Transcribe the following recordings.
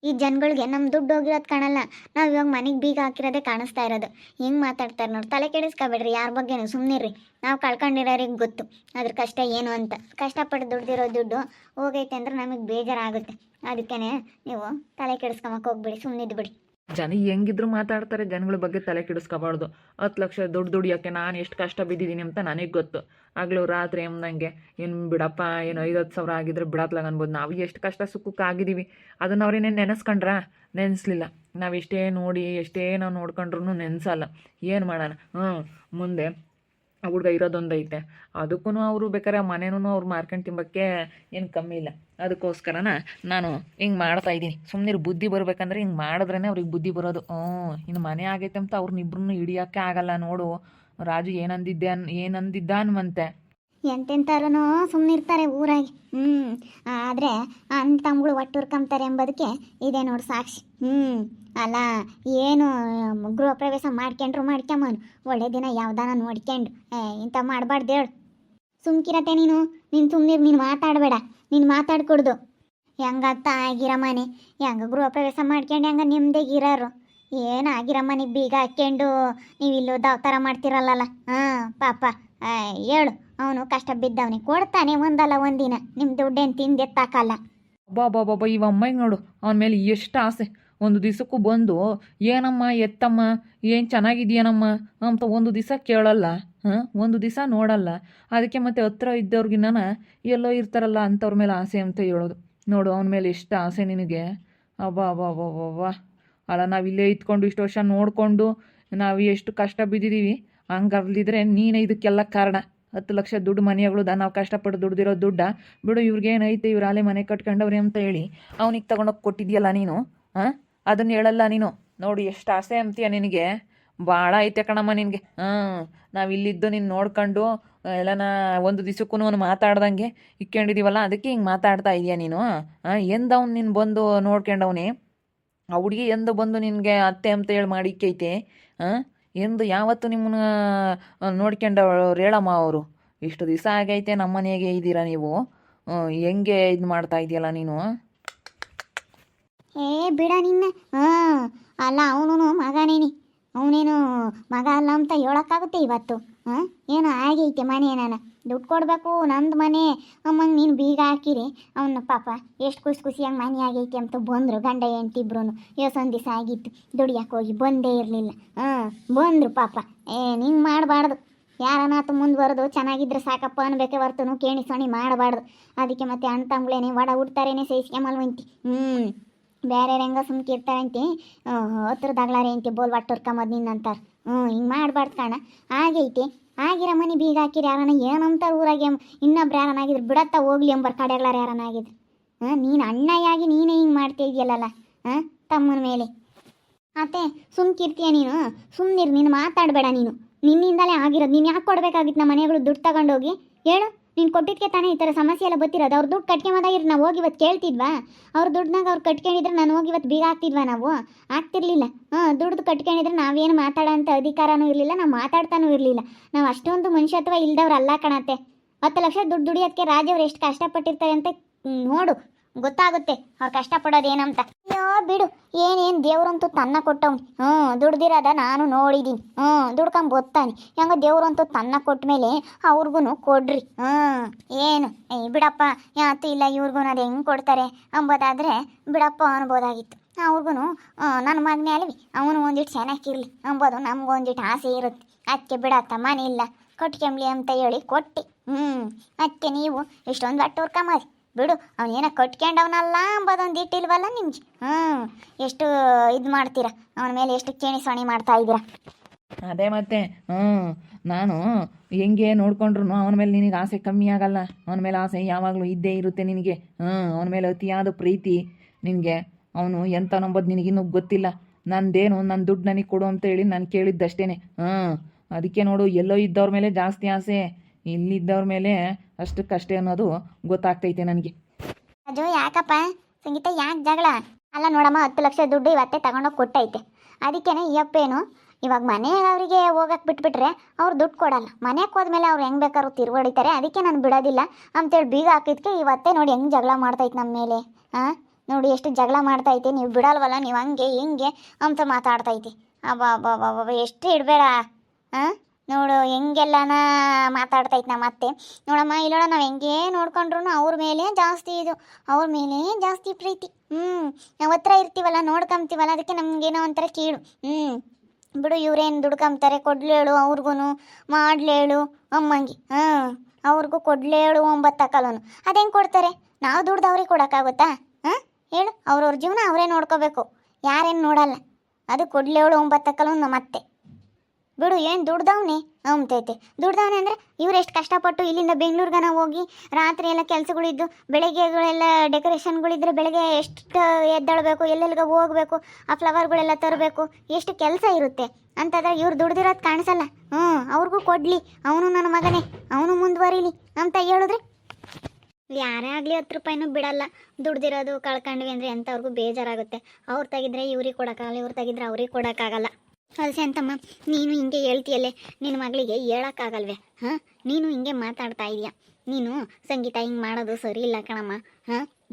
ಈ ಜನಗಳಿಗೆ ನಮ್ಮ ದುಡ್ಡು ಹೋಗಿರೋದು ಕಾಣಲ್ಲ. ನಾವು ಇವಾಗ ಮನೆಗೆ ಬೀಗ ಹಾಕಿರೋದೇ ಕಾಣಿಸ್ತಾ ಇರೋದು. ಹೆಂಗೆ ಮಾತಾಡ್ತಾರೆ ನೋಡಿ. ತಲೆ ಕೆಡಿಸ್ಕೊಬೇಡ್ರಿ ಯಾರ ಬಗ್ಗೆನೂ, ಸುಮ್ಮನಿರ್ರಿ. ನಾವು ಕಳ್ಕೊಂಡಿರೋರಿಗೆ ಗೊತ್ತು ಅದ್ರ ಕಷ್ಟ ಏನು ಅಂತ. ಕಷ್ಟಪಟ್ಟು ದುಡ್ದಿರೋ ದುಡ್ಡು ಹೋಗೈತೆ ಅಂದ್ರೆ ನಮಗೆ ಬೇಜಾರಾಗುತ್ತೆ. ಅದಕ್ಕೇ ನೀವು ತಲೆ ಕೆಡಿಸ್ಕೊಂಬಕ್ಕೆ ಹೋಗ್ಬೇಡಿ, ಸುಮ್ಮನಿದ್ದು ಬಿಡಿ. ಜನ ಹೆಂಗಿದ್ರು ಮಾತಾಡ್ತಾರೆ, ಜನಗಳ ಬಗ್ಗೆ ತಲೆ ಕೆಡಿಸ್ಕೋಬಾರ್ದು. 10 ಲಕ್ಷ ದುಡ್ಡು ದುಡಿಯೋಕ್ಕೆ ನಾನು ಎಷ್ಟು ಕಷ್ಟ ಬಿದ್ದಿದ್ದೀನಿ ಅಂತ ನನಗೆ ಗೊತ್ತು. ಆಗಲೂ ರಾತ್ರಿ ಎಂದಂಗೆ ಏನು ಬಿಡಪ್ಪ, ಏನು 5-10 ಸಾವಿರ ಆಗಿದ್ರೆ ಬಿಡತ್ಲಾಗ ಅನ್ಬೋದು. ನಾವು ಎಷ್ಟು ಕಷ್ಟ ಸುಖಕ್ಕೆ ಆಗಿದ್ದೀವಿ, ಅದನ್ನು ಅವ್ರೇನೇನು ನೆನೆಸ್ಕೊಂಡ್ರಾ? ನೆನೆಸ್ಲಿಲ್ಲ. ನಾವು ಎಷ್ಟೇ ನೋಡಿ ಎಷ್ಟೇ ನಾವು ನೋಡ್ಕೊಂಡ್ರು ನೆನೆಸಲ್ಲ. ಏನು ಮಾಡೋಣ? ಮುಂದೆ ಆ ಹುಡುಗ ಇರೋದೊಂದೈತೆ, ಅದಕ್ಕೂ ಅವರು ಬೇಕಾದ್ರೆ ಆ ಮನೇನೂ ಅವ್ರು ಮಾರ್ಕೊಂಡು ತಿಂಬಕ್ಕೆ ಏನು ಕಮ್ಮಿ ಇಲ್ಲ. ಅದಕ್ಕೋಸ್ಕರನ ನಾನು ಹಿಂಗೆ ಮಾಡ್ತಾಯಿದ್ದೀನಿ. ಸುಮ್ಮನೆ ಬುದ್ಧಿ ಬರ್ಬೇಕಂದ್ರೆ ಹಿಂಗೆ ಮಾಡಿದ್ರೇ ಅವ್ರಿಗೆ ಬುದ್ಧಿ ಬರೋದು. ಇನ್ನು ಮನೆ ಆಗೈತೆ ಅಂತ ಅವ್ರನ್ನಿಬ್ರನ್ನೂ ಹಿಡಿಯೋಕ್ಕೆ ಆಗಲ್ಲ. ನೋಡು ರಾಜು ಏನಂದಿದ್ದಾನಂತೆ. ಎಂತೆಂಥವ್ರೂ ಸುಮ್ಮನಿರ್ತಾರೆ ಊರಾಗಿ. ಆದರೆ ಅಣ್ಣ ತಮ್ಮಗಳು ಒಟ್ಟುರ್ಕೊಂತಾರೆ ಎಂಬುದಕ್ಕೆ ಇದೆ ನೋಡಿ ಸಾಕ್ಷಿ. ಅಲ್ಲ, ಏನು ಗೃಹ ಪ್ರವೇಶ ಮಾಡ್ಕೊಂಬನು ಒಳ್ಳೆ ದಿನ ಯಾವ್ದಾನ ನೋಡ್ಕೊಂಡು ಇಂಥ ಮಾಡಬಾರ್ದು ಹೇಳು. ಸುಮ್ಕಿರತ್ತೆ ನೀನು ಸುಮ್ಮನಿರು. ನೀನು ಮಾತಾಡಬೇಡ, ನೀನು ಮಾತಾಡ್ಕೊಡ್ದು. ಹೆಂಗತ್ತ ಆಗಿರೋ ಮನೆ, ಹೆಂಗ ಗೃಹ ಪ್ರವೇಶ ಮಾಡ್ಕೊಂಡು ಹೆಂಗ ನಿಮ್ದೇಗಿರೋರು. ಏನು ಆಗಿರೋ ಮನೆಗೆ ಬೀಗ ಹಾಕ್ಕೊಂಡು ನೀವು ಇಲ್ಲೋ ದಾವತಾರ ಮಾಡ್ತಿರಲ್ಲ. ಪಾಪ ಹೇಳು. ಅವನು ಕಷ್ಟ ಬಿದ್ದವನಿಗೆ ಕೊಡ್ತಾನೆ ಒಂದಲ್ಲ ಒಂದಿನ. ನಿಮ್ಮ ದುಡ್ಡೇನು ತಿಂದೆತ್ತಾಕಲ್ಲ. ಬಾಬಾ ಇವ ಅಮ್ಮಗೆ ನೋಡು, ಅವನ ಮೇಲೆ ಎಷ್ಟು ಆಸೆ. ಒಂದು ದಿವಸಕ್ಕೂ ಬಂದು ಏನಮ್ಮ ಎತ್ತಮ್ಮ ಏನು ಚೆನ್ನಾಗಿದೆಯೇನಮ್ಮ ಅಂತ ಒಂದು ದಿವಸ ಕೇಳಲ್ಲ. ಒಂದು ದಿವಸ ನೋಡಲ್ಲ. ಅದಕ್ಕೆ ಮತ್ತೆ ಹತ್ರ ಇದ್ದವ್ರಿಗಿನ್ನ ಎಲ್ಲೋ ಇರ್ತಾರಲ್ಲ ಅಂಥವ್ರ ಮೇಲೆ ಆಸೆ ಅಂತ ಹೇಳೋದು. ನೋಡು ಅವನ ಮೇಲೆ ಎಷ್ಟು ಆಸೆ ನಿನಗೆ. ಅಬ್ಬಾ ಅಲ್ಲ, ನಾವಿಲ್ಲೇ ಇದ್ಕೊಂಡು ಇಷ್ಟು ವರ್ಷ ನೋಡಿಕೊಂಡು ನಾವು ಎಷ್ಟು ಕಷ್ಟ ಬಿದ್ದಿದ್ದೀವಿ. ಹಂಗರ್ಲಿದ್ರೆ ನೀನೇ ಇದಕ್ಕೆಲ್ಲ ಕಾರಣ. 10 ಲಕ್ಷ ದುಡ್ಡು ಮನೆಗಳದ ನಾವು ಕಷ್ಟಪಟ್ಟು ದುಡ್ದಿರೋ ದುಡ್ಡ ಬಿಡು. ಇವ್ರಿಗೇನೈತೆ, ಇವ್ರು ಅಲ್ಲೇ ಮನೆ ಕಟ್ಕೊಂಡವ್ರೆ ಅಂತ ಹೇಳಿ ಅವನಿಗೆ ತಗೊಂಡೋಗಿ ಕೊಟ್ಟಿದ್ಯಲ್ಲ ನೀನು. ಅದನ್ನು ಹೇಳಲ್ಲ ನೀನು. ನೋಡಿ ಎಷ್ಟು ಆಸೆ ಅಂತೀಯ ನಿನಗೆ. ಭಾಳ ಐತೆ ಕಣಮ್ಮ ನಿನಗೆ. ನಾವು ಇಲ್ಲಿದ್ದು ನೀನು ನೋಡ್ಕೊಂಡು ಎಲ್ಲನ ಒಂದು ದಿವಸಕ್ಕೂ ಅವನು ಮಾತಾಡ್ದಂಗೆ ಇಕ್ಕೊಂಡಿದ್ದೀವಲ್ಲ, ಅದಕ್ಕೆ ಹಿಂಗೆ ಮಾತಾಡ್ತಾ ಇದೆಯಾ ನೀನು. ಎಂದವ್ನು ನೀನು ಬಂದು ನೋಡ್ಕೊಂಡವನೇ? ಆ ಹುಡುಗಿ ಎಂದು ಬಂದು ನಿನಗೆ ಅತ್ತೆ ಅಂತ ಹೇಳಿ ಮಾಡಿಕ್ಕೈತೆ? ಎಂದು ಯಾವತ್ತು ನಿಮ್ಮನ್ನ ನೋಡ್ಕೊಂಡವ್ರು ಹೇಳಮ್ಮ ಅವರು? ಇಷ್ಟು ದಿವಸ ಆಗೈತೆ ನಮ್ಮ ಮನೆಗೆ ಇದ್ದೀರಾ ನೀವು, ಹೆಂಗೆ ಇದು ಮಾಡ್ತಾ ಇದೆಯಲ್ಲ ನೀನು? ಬಿಡ ನಿನ್ನ. ಅಲ್ಲ, ಅವನು ಮಗನೇನಿ. ಅವನೇನು ಮಗ ಅಲ್ಲ ಅಂತ ಹೇಳೋಕ್ಕಾಗುತ್ತೆ ಇವತ್ತು? ಏನು ಆಗೈತೆ ಮನೆ ನಾನು ದುಡ್ಡು ಕೊಡಬೇಕು, ನಂದು ಮನೆ ಅಮ್ಮಂಗೆ ನೀನು ಬೀಗ ಹಾಕಿರಿ. ಅವನ ಪಾಪ ಎಷ್ಟು ಖುಷಿಯಾಗಿ ಮನೆ ಆಗೈತೆ ಅಂತ ಬಂದರು ಗಂಡ ಹೆಂಡ್ತಿಬ್ರು. ಯೋಸೊಂದು ದಿವಸ ಆಗಿತ್ತು ದುಡಿಯೋಕೆ ಹೋಗಿ ಬಂದೇ ಇರಲಿಲ್ಲ. ಬಂದರು ಪಾಪ. ಹಿಂಗೆ ಮಾಡಬಾರ್ದು. ಯಾರನ್ನಾತು ಮುಂದುವರೆದು ಚೆನ್ನಾಗಿದ್ರೆ ಸಾಕಪ್ಪ ಅನ್ಬೇಕೆ ಹೊರ್ತನು ಕೇಣಿ ಸೊಣಿ ಮಾಡಬಾರ್ದು. ಅದಕ್ಕೆ ಮತ್ತೆ ಅಣ್ಣ ತಮ್ಮಗಳೇನೆ ಒಡ ಹುಡ್ತಾರೇನೆ ಸಹಿಸ್ಕೊಂಬಲ್ವಂತಿ. ಬೇರೆ ಹೆಂಗ ಸುಮ್ಕಿರ್ತಾರಂತೆ, ಹತ್ರದಾಗ್ಲಾರೆ ಅಂತೆ ಬೋಲ್ ಒಟ್ಟುರ್ಕೊಂಬದು ನಿನ್ನಂತಾರೆ. ಹಿಂಗೆ ಮಾಡಬಾರ್ದು ಕಾಣ. ಆಗೈತೆ ಆಗಿರೋ ಮನೆ ಬೀಗ ಹಾಕಿರಿ. ಯಾರನ್ನ ಏನಂತಾರೆ ಊರಾಗೆ, ಇನ್ನೊಬ್ರು ಯಾರನ್ನಾಗಿದ್ರು ಬಿಡತ್ತಾ ಹೋಗ್ಲಿ ಎಂಬರ್ ಕಡೆಗಳಾರ ಯಾರನ್ನಾಗಿದ್ರು. ನೀನು ಅಣ್ಣಯಾಗಿ ನೀನೇ ಹಿಂಗೆ ಮಾಡ್ತಾ ಇದೆಯಲ್ಲ ತಮ್ಮನ ಮೇಲೆ. ಅತ್ತೆ ಸುಮ್ಕಿರ್ತೀಯ ನೀನು? ಸುಮ್ಮನಿರು, ನೀನು ಮಾತಾಡಬೇಡ. ನಿನ್ನಿಂದಲೇ ಆಗಿರೋದು. ನೀನು ಯಾಕೆ ಕೊಡಬೇಕಾಗಿತ್ತು ನಮ್ಮ ಮನೆಗಳು ದುಡ್ಡು ತಗೊಂಡೋಗಿ? ಹೇಳು. ನೀನು ಕೊಟ್ಟಿದ್ದಕ್ಕೆ ತಾನೇ ಈ ಥರ ಸಮಸ್ಯೆ ಎಲ್ಲ ಬತ್ತಿರೋದು. ಅವ್ರು ದುಡ್ಡು ಕಟ್ಕೊಂಬೋದಾಗಿರು ನಾವು ಹೋಗಿ ಇವತ್ತು ಕೇಳ್ತಿದ್ವಾ? ಅವ್ರ ದುಡ್ಡನಾಗ ಅವ್ರು ಕಟ್ಕೊಂಡಿದ್ರೆ ನಾನು ಹೋಗಿ ಇವತ್ತು ಬೀಗ ಹಾಕ್ತಿದ್ವಾ? ನಾವು ಆಗ್ತಿರ್ಲಿಲ್ಲ. ದುಡ್ದು ಕಟ್ಕೊಂಡಿದ್ರೆ ನಾವೇನು ಮಾತಾಡೋ ಅಂಥ ಅಧಿಕಾರನೂ ಇರಲಿಲ್ಲ, ನಾವು ಮಾತಾಡ್ತಾನೂ ಇರಲಿಲ್ಲ. ನಾವು ಅಷ್ಟೊಂದು ಮನುಷ್ಯತ್ವ ಇಲ್ದವ್ರು ಅಲ್ಲ ಕಣತ್ತೆ. 10 ಲಕ್ಷ ದುಡ್ಡು ದುಡಿಯೋಕ್ಕೆ ರಾಜವ್ರು ಎಷ್ಟು ಕಷ್ಟಪಟ್ಟಿರ್ತಾರೆ ಅಂತ ನೋಡು, ಗೊತ್ತಾಗುತ್ತೆ ಅವ್ರು ಕಷ್ಟಪಡೋದು ಏನಂತ. ಅಯ್ಯೋ ಬಿಡು, ಏನೇನು ದೇವ್ರಂತೂ ತನ್ನ ಕೊಟ್ಟವ್ನಿ. ದುಡ್ದಿರೋದ ನಾನು ನೋಡಿದ್ದೀನಿ. ದುಡ್ಕೊಂಬತ್ತಾನೆ ಹೆಂಗ ದೇವ್ರಂತೂ ತನ್ನ ಕೊಟ್ಟ ಮೇಲೆ ಅವ್ರಿಗೂ ಕೊಡ್ರಿ. ಏನು ಬಿಡಪ್ಪ ಯಾತು ಇಲ್ಲ ಇವ್ರಿಗೂ ಅದು ಹೆಂಗೆ ಕೊಡ್ತಾರೆ ಅಂಬೋದಾದರೆ ಬಿಡಪ್ಪ ಅನ್ಬೋದಾಗಿತ್ತು. ಅವ್ರಿಗೂ ನನ್ನ ಮಗನೇ ಅಲ್ವಿ, ಅವನು ಒಂದಿಟ್ಟು ಚೆನ್ನಾಗಿರ್ಲಿ ಅಂಬೋದು ನಮ್ಗೊಂದಿಟ್ಟು ಆಸೆ ಇರುತ್ತೆ. ಅದಕ್ಕೆ ಬಿಡತ್ತ ಮನೆ ಇಲ್ಲ ಕೊಟ್ಕೊಂಬ್ಲಿ ಅಂತ ಹೇಳಿ ಕೊಟ್ಟು. ಅದಕ್ಕೆ ನೀವು ಇಷ್ಟೊಂದು ಒಟ್ಟುರ್ಕೊಂಬರಿ. ಬಿಡು, ಅವನೇನ ಕಟ್ಕೊಂಡವನಲ್ಲ ಅಂಬೋದೊಂದು ಇಟ್ಟಿಲ್ವಲ್ಲ ನಿಮ್ಗೆ. ಎಷ್ಟು ಇದು ಮಾಡ್ತೀರಾ ಅವನ ಮೇಲೆ, ಎಷ್ಟು ಕೇಣಿ ಸೊಣಿ ಮಾಡ್ತಾ ಇದ್ದೀರಾ. ಅದೇ ಮತ್ತೆ ನಾನು ಹೆಂಗೆ ನೋಡ್ಕೊಂಡ್ರು ಅವನ ಮೇಲೆ ನಿನಗೆ ಆಸೆ ಕಮ್ಮಿ ಆಗಲ್ಲ. ಅವನ ಮೇಲೆ ಆಸೆ ಯಾವಾಗಲೂ ಇದ್ದೇ ಇರುತ್ತೆ ನಿನಗೆ. ಅವನ ಮೇಲೆ ಅತಿಯಾದ ಪ್ರೀತಿ ನಿನಗೆ. ಅವನು ಎಂಥ ನಂಬೋದು ನಿನಗಿನ್ನೂ ಗೊತ್ತಿಲ್ಲ. ನಂದೇನು ನನ್ನ ದುಡ್ಡು ನನಗೆ ಕೊಡು ಅಂತೇಳಿ ನಾನು ಕೇಳಿದ್ದಷ್ಟೇ. ಅದಕ್ಕೆ ನೋಡು, ಎಲ್ಲೋ ಇದ್ದವ್ರ ಮೇಲೆ ಜಾಸ್ತಿ ಆಸೆ, ಇಲ್ಲಿದ್ದವ್ರ ಮೇಲೆ ಅಷ್ಟಕ್ಕಷ್ಟೇ ಅನ್ನೋದು ಗೊತ್ತಾಗ್ತೈತೆ ನನಗೆ. ಅಜೋ ಯಾಕಪ್ಪ ಸಂಗೀತ, ಯಾಕೆ ಜಗಳ? ಅಲ್ಲ ನೋಡಮ್ಮ, 10 ಲಕ್ಷ ದುಡ್ಡು ಇವತ್ತೇ ತಗೊಂಡೋಗಿ ಕೊಟ್ಟೈತೆ. ಅದಕ್ಕೇನೆ ಈ ಅಪ್ಪೇನು ಇವಾಗ ಮನೆಗೆ ಅವರಿಗೆ ಹೋಗಕ್ಕೆ ಬಿಟ್ಬಿಟ್ರೆ ಅವ್ರು ದುಡ್ಡು ಕೊಡಲ್ಲ. ಮನೆಗೆ ಹೋದ್ಮೇಲೆ ಅವ್ರು ಹೆಂಗೆ ಬೇಕಾದ್ರೂ ತಿರುವಡಿತಾರೆ. ಅದಕ್ಕೆ ನಾನು ಬಿಡೋದಿಲ್ಲ ಅಂತೇಳಿ ಬೀಗ ಹಾಕಿದ್ಕೆ ಇವತ್ತೇ ನೋಡಿ ಹೆಂಗೆ ಜಗಳ ಮಾಡ್ತೈತೆ ನಮ್ಮ ಮೇಲೆ. ನೋಡಿ ಎಷ್ಟು ಜಗಳ ಮಾಡ್ತೈತೆ, ನೀವು ಬಿಡಲ್ವಲ್ಲ, ನೀವು ಹಂಗೆ ಹಿಂಗೆ ಅಂತ ಮಾತಾಡ್ತೈತಿ. ಅಬ್ಬಾ ಅಬ್ಬಾ ಅಬ್ಬಾ ಎಷ್ಟು ಇಡಬೇಡ. ಹಾಂ ನೋಡು ಹೆಂಗೆಲ್ಲನ ಮಾತಾಡ್ತೈತೆ ನಮ್ಮ ಅತ್ತೆ. ನೋಡಮ್ಮ ಇಲ್ಲೋಡ, ನಾವು ಹೆಂಗೆ ನೋಡ್ಕೊಂಡ್ರು ಅವ್ರ ಮೇಲೆ ಜಾಸ್ತಿ ಇದು, ಅವ್ರ ಮೇಲೆ ಜಾಸ್ತಿ ಪ್ರೀತಿ. ನಾವು ಹತ್ರ ಇರ್ತೀವಲ್ಲ, ನೋಡ್ಕೊಂತೀವಲ್ಲ, ಅದಕ್ಕೆ ನಮಗೇನೋ ಒಂಥರ ಕೀಳು. ಬಿಡು, ಇವ್ರೇನು ದುಡ್ಕೊಂತಾರೆ, ಕೊಡ್ಲೇಳು ಅವ್ರಿಗೂ, ಮಾಡ್ಲೇಳು ಅಮ್ಮಂಗೆ. ಅವ್ರಿಗೂ ಕೊಡ್ಲೇಳು 9 ತಕಲೋನು. ಅದು ಹೆಂಗೆ ಕೊಡ್ತಾರೆ? ನಾವು ದುಡ್ದು ಅವ್ರಿಗೆ ಕೊಡೋಕ್ಕಾಗುತ್ತಾ? ಹೇಳು, ಅವ್ರವ್ರ ಜೀವನ ಅವರೇ ನೋಡ್ಕೋಬೇಕು, ಯಾರೇನು ನೋಡಲ್ಲ. ಅದು ಕೊಡ್ಲೇಳು 9 ತಕಲೋನು ನಮ್ಮ ಅತ್ತೆ. ಬಿಡು, ಏನು ದುಡ್ದವನೇ ಅಂಬತೈತೆ. ದುಡ್ದವನೇ ಅಂದರೆ ಇವ್ರು ಎಷ್ಟು ಕಷ್ಟಪಟ್ಟು ಇಲ್ಲಿಂದ ಬೆಂಗಳೂರಿಗನ ಹೋಗಿ ರಾತ್ರಿ ಎಲ್ಲ ಕೆಲಸಗಳಿದ್ದು, ಬೆಳಗ್ಗೆಗಳೆಲ್ಲ ಡೆಕೋರೇಷನ್ಗಳಿದ್ರೆ ಬೆಳಗ್ಗೆ ಎಷ್ಟು ಎದ್ದೇಳಬೇಕು, ಎಲ್ಲೆಲ್ಲಿಗೆ ಹೋಗಬೇಕು, ಆ ಫ್ಲವರ್ಗಳೆಲ್ಲ ತರಬೇಕು, ಎಷ್ಟು ಕೆಲಸ ಇರುತ್ತೆ ಅಂತಂದ್ರೆ ಇವ್ರು ದುಡ್ದಿರೋದು ಕಾಣಿಸಲ್ಲ. ಅವ್ರಿಗೂ ಕೊಡಲಿ, ಅವನು ನನ್ನ ಮಗನೇ, ಅವನು ಮುಂದುವರಿಲಿ ಅಂತ ಹೇಳಿದ್ರೆ ಯಾರೇ ಆಗಲಿ 10 ರೂಪಾಯಿನೂ ಬಿಡಲ್ಲ. ದುಡ್ದಿರೋದು ಕಳ್ಕೊಂಡ್ವಿ ಅಂದರೆ ಎಂಥವ್ರಿಗೂ ಬೇಜಾರಾಗುತ್ತೆ. ಅವ್ರು ತೆಗಿದ್ರೆ ಇವ್ರಿಗೆ ಕೊಡೋಕ್ಕಾಗಲ್ಲ, ಇವ್ರು ತೆಗಿದ್ರೆ ಅವ್ರಿಗೆ ಕೊಡೋಕ್ಕಾಗಲ್ಲ. ಅಲ್ಸೆ ಅಂತಮ್ಮ, ನೀನು ಹಿಂಗೆ ಹೇಳ್ತೀಯಲ್ಲೇ, ನಿನ್ನ ಮಗಳಿಗೆ ಹೇಳೋಕ್ಕಾಗಲ್ವೇ? ನೀನು ಹಿಂಗೆ ಮಾತಾಡ್ತಾ ಇದೀಯ. ನೀನು ಸಂಗೀತ ಹಿಂಗೆ ಮಾಡೋದು ಸರಿ ಇಲ್ಲ ಕಣಮ್ಮ.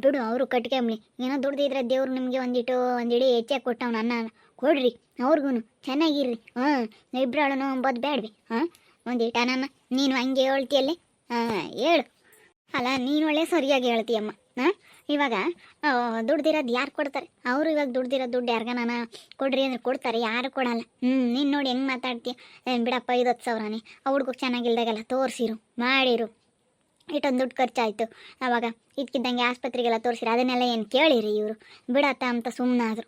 ಬಿಡು, ಅವರು ಕಟ್ಕೊಂಬ್ಲಿ. ಏನೋ ದುಡ್ದಿದ್ರೆ ದೇವ್ರು ನಿಮಗೆ ಒಂದಿಡಿ ಹೆಚ್ಚಾಗಿ ಕೊಟ್ಟವ್. ನನ್ನ ಕೊಡ್ರಿ, ಅವ್ರಿಗೂ ಚೆನ್ನಾಗಿರ್ರಿ. ಇಬ್ಬರಳನು ಅಂಬೋದು ಬೇಡ್ವಿ. ಒಂದಿಟ ನನ್ನ ನೀನು ಹಂಗೆ ಹೇಳ್ತೀಯಲ್ಲೇ. ಹೇಳು. ಅಲ್ಲ, ನೀನು ಒಳ್ಳೆ ಸರಿಯಾಗಿ ಹೇಳ್ತೀಯಮ್ಮ. ಇವಾಗ ದುಡ್ದಿರೋದು ಯಾರು ಕೊಡ್ತಾರೆ? ಅವರು ಇವಾಗ ದುಡ್ದಿರೋ ದುಡ್ಡು ಯಾರಿಗಾನ ಕೊಡ್ರಿ ಅಂದ್ರೆ ಕೊಡ್ತಾರೆ? ಯಾರು ಕೊಡಲ್ಲ. ನೀನು ನೋಡಿ ಹೆಂಗೆ ಮಾತಾಡ್ತೀಯ. ಬಿಡಪ್ಪ, 50 ಸಾವಿರನೇ ಆ ಹುಡ್ಗಕ್ಕೆ ಚೆನ್ನಾಗಿಲ್ದಾಗೆಲ್ಲ ತೋರಿಸಿರು, ಮಾಡಿರು, ಇಷ್ಟೊಂದು ದುಡ್ಡು ಖರ್ಚಾಯಿತು. ಆವಾಗ ಇದಕ್ಕಿದ್ದಂಗೆ ಆಸ್ಪತ್ರೆಗೆಲ್ಲ ತೋರಿಸಿರು, ಅದನ್ನೆಲ್ಲ ಏನು ಕೇಳಿರಿ ಇವರು? ಬಿಡತ್ತ ಅಂತ ಸುಮ್ಮನಾದ್ರು.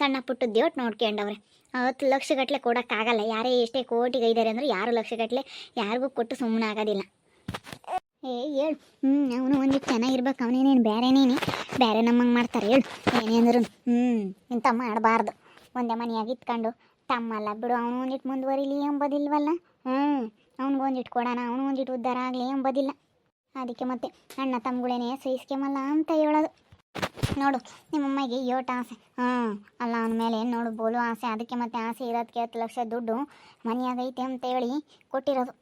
ಸಣ್ಣ ಪುಟ್ಟ ದೇವ್ರು ನೋಡ್ಕೊಂಡವ್ರೆ. 10 ಲಕ್ಷಗಟ್ಟಲೆ ಕೊಡೋಕ್ಕಾಗಲ್ಲ. ಯಾರೇ ಎಷ್ಟೇ ಕೋಟಿಗೆ ಇದ್ದಾರೆ ಅಂದ್ರೆ 6 ಲಕ್ಷಗಟ್ಟಲೆ ಯಾರಿಗೂ ಕೊಟ್ಟು ಸುಮ್ಮನೆ ಆಗೋದಿಲ್ಲ. ಹೇಳು. ಅವನು ಒಂದಿಟ್ಟು ಚೆನ್ನಾಗಿರ್ಬೇಕು. ಅವನೇನೇನು ಬೇರೆ ನಮ್ಮಂಗೆ ಮಾಡ್ತಾರೆ? ಹೇಳು ಏನೇಂದ್ರು. ಇಂಥ ಮಾಡಬಾರ್ದು. ಒಂದೇ ಮನೆಯಾಗಿ ಇತ್ಕೊಂಡು ತಮ್ಮಲ್ಲ. ಬಿಡು, ಅವನು ಒಂದಿಟ್ಟು ಮುಂದುವರಿಲಿ ಎಂಬೋದಿಲ್ವಲ್ಲ. ಅವ್ನಿಗೆ ಒಂದಿಟ್ಟು ಕೊಡೋಣ, ಅವನು ಒಂದಿಟ್ಟು ಉದ್ಧಾರ ಆಗಲಿ ಎಂಬೋದಿಲ್ಲ. ಅದಕ್ಕೆ ಮತ್ತೆ ಅಣ್ಣ ತಮ್ಮಗಳೇನೆ ಸಹಿಸ್ಕೆಮಲ್ಲ ಅಂತ ಹೇಳೋದು. ನೋಡು, ನಿಮ್ಮಮ್ಮಗೆ ಯೋಟ ಆಸೆ. ಅಲ್ಲ, ಅವನ ಮೇಲೆ ನೋಡು ಬೋಲು ಆಸೆ. ಅದಕ್ಕೆ ಮತ್ತೆ ಆಸೆ ಇರೋದಕ್ಕೆ 10 ಲಕ್ಷ ದುಡ್ಡು ಮನೆಯಾಗೈತೆ ಅಂತ ಹೇಳಿ ಕೊಟ್ಟಿರೋದು.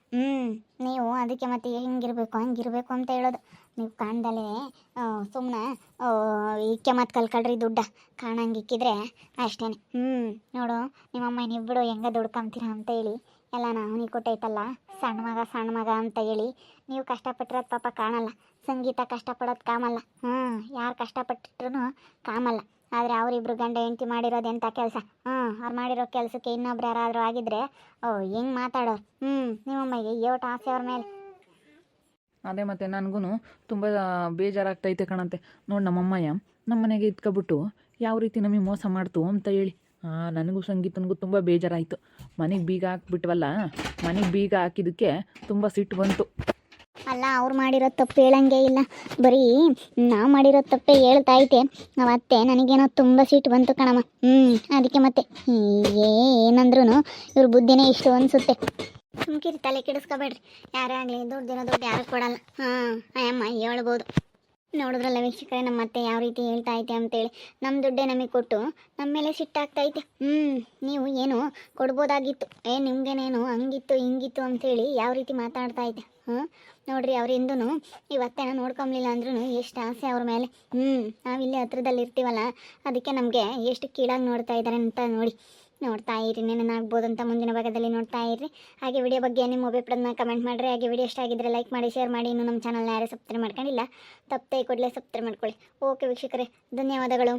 ನೀವು ಅದಕ್ಕೆ ಮತ್ತೆ ಹಂಗಿರ್ಬೇಕು ಅಂತ ಹೇಳೋದು. ನೀವು ಕಾಣ್ದಲೇ ಸುಮ್ಮನೆ ಇಕ್ಕೆ ಮತ್ತು ಕಲ್ಕಳ್ರಿ ದುಡ್ಡ ಕಾಣಂಗಿಕ್ಕಿದ್ರೆ ಅಷ್ಟೇ. ನೋಡು, ನಿಮ್ಮಮ್ಮ ನೀವಿಬಿಡು ಹೆಂಗೆ ದುಡ್ಕೊಂತೀರ ಅಂತ ಹೇಳಿ ಎಲ್ಲ ಅವನಿಗೆ ಕೊಟ್ಟೈತಲ್ಲ, ಸಣ್ಣ ಮಗ ಅಂತ ಹೇಳಿ ನೀವು ಕಷ್ಟಪಟ್ಟಿರೋದು ಪಾಪ ಕಾಣಲ್ಲ. ಸಂಗೀತ ಕಷ್ಟಪಡೋದು ಕಾಮಲ್ಲ. ಯಾರು ಕಷ್ಟಪಟ್ಟಿಟ್ರು ಕಾಮಲ್ಲ. ಆದರೆ ಅವರಿಬ್ರು ಗಂಡ ಹೆಂಡತಿ ಮಾಡಿರೋದು ಎಂಥ ಕೆಲಸ. ಅವ್ರು ಮಾಡಿರೋ ಕೆಲಸಕ್ಕೆ ಇನ್ನೊಬ್ರು ಯಾರಾದರೂ ಆಗಿದ್ರೆ ಹೆಂಗೆ ಮಾತಾಡೋರು. ನಿಮ್ಮಮ್ಮಗೆ ಯೋಟ ಆಸೆ ಅವ್ರ ಮೇಲೆ. ಅದೇ ಮತ್ತೆ ನನಗೂ ತುಂಬ ಬೇಜಾರಾಗ್ತೈತೆ ಕಣಂತೆ. ನೋಡಿ, ನಮ್ಮಮ್ಮಯ್ಯ ನಮ್ಮ ಮನೆಗೆ ಇಟ್ಕೊಬಿಟ್ಟು ಯಾವ ರೀತಿ ನಮಗೆ ಮೋಸ ಮಾಡ್ತು ಅಂತ ಹೇಳಿ ನನಗೂ ಸಂಗೀತನಿಗೂ ತುಂಬ ಬೇಜಾರಾಯಿತು. ಮನೆಗೆ ಬೀಗ ಹಾಕ್ಬಿಟ್ವಲ್ಲ, ಮನೆಗೆ ಬೀಗ ಹಾಕಿದ್ದಕ್ಕೆ ತುಂಬ ಸಿಟ್ಟು ಬಂತು. ಅಲ್ಲ, ಅವ್ರು ಮಾಡಿರೋ ತಪ್ಪು ಹೇಳಂಗೆ ಇಲ್ಲ, ಬರೀ ನಾವು ಮಾಡಿರೋ ತಪ್ಪೇ ಹೇಳ್ತಾ ಐತೆ. ಅವತ್ತೆ ನನಗೇನೋ ತುಂಬ ಸಿಟ್ಟು ಬಂತು ಕಣಮ್ಮ. ಅದಕ್ಕೆ ಮತ್ತೆ ಏನಂದ್ರೂ ಇವ್ರ ಬುದ್ಧಿನೇ ಇಷ್ಟು ಅನಿಸುತ್ತೆ. ಸುಮ್ಕಿರಿ, ತಲೆ ಕೆಡಿಸ್ಕೊಬೇಡ್ರಿ. ಯಾರೇ ಆಗಲಿ ದುಡ್ಡು ಯಾರು ಕೊಡಲ್ಲ. ಅಯ್ಯಮ್ಮ ಹೇಳ್ಬೋದು. ನೋಡಿದ್ರಲ್ಲ ವೀಕ್ಷಕರೇ, ನಮ್ಮ ಅತ್ತೆ ಯಾವ ರೀತಿ ಹೇಳ್ತಾ ಐತೆ ಅಂತೇಳಿ. ನಮ್ಮ ದುಡ್ಡೇ ನಮಗೆ ಕೊಟ್ಟು ನಮ್ಮ ಮೇಲೆ ಸಿಟ್ಟಾಗ್ತೈತೆ. ನೀವು ಏನು ಕೊಡ್ಬೋದಾಗಿತ್ತು, ನಿಮಗೇನೇನು ಹಂಗಿತ್ತು ಹಿಂಗಿತ್ತು ಅಂತೇಳಿ ಯಾವ ರೀತಿ ಮಾತಾಡ್ತಾ ಐತೆ. ನೋಡ್ರಿ, ಅವರಿಂದೂ ಇವತ್ತೇನ ನೋಡ್ಕೊಂಬ್ಲಿಲ್ಲ ಅಂದ್ರೂ ಎಷ್ಟು ಆಸೆ ಅವ್ರ ಮೇಲೆ. ನಾವಿಲ್ಲೇ ಹತ್ರದಲ್ಲಿ ಇರ್ತೀವಲ್ಲ, ಅದಕ್ಕೆ ನಮಗೆ ಎಷ್ಟು ಕೀಳಾಗಿ ನೋಡ್ತಾ ಇದ್ದಾರೆ ಅಂತ ನೋಡ್ತಾ ಇರಿ. ನೆನನಾಗ್ಬೋದು ಅಂತ ಮುಂದಿನ ಭಾಗದಲ್ಲಿ ನೋಡ್ತಾ ಇರ್ರಿ. ಹಾಗೆ ವಿಡಿಯೋ ಬಗ್ಗೆ ನಿಮ್ಮ ಅಭಿಪ್ರಾಯನ ಕಮೆಂಟ್ ಮಾಡಿರಿ. ಹಾಗೆ ವಿಡಿಯೋ ಇಷ್ಟ ಆಗಿದ್ದರೆ ಲೈಕ್ ಮಾಡಿ, ಶೇರ್ ಮಾಡಿ. ಇನ್ನು ನಮ್ಮ ಚಾನಲ್ನ ಯಾರೇ ಸಬ್ಸ್ಕ್ರೈಬ್ ಮಾಡ್ಕೊಂಡಿಲ್ಲ, ತಪ್ಪದೆ ಕೂಡಲೇ ಸಬ್ಸ್ಕ್ರೈಬ್ ಮಾಡ್ಕೊಳ್ಳಿ. ಓಕೆ ವೀಕ್ಷಕರೇ, ಧನ್ಯವಾದಗಳು.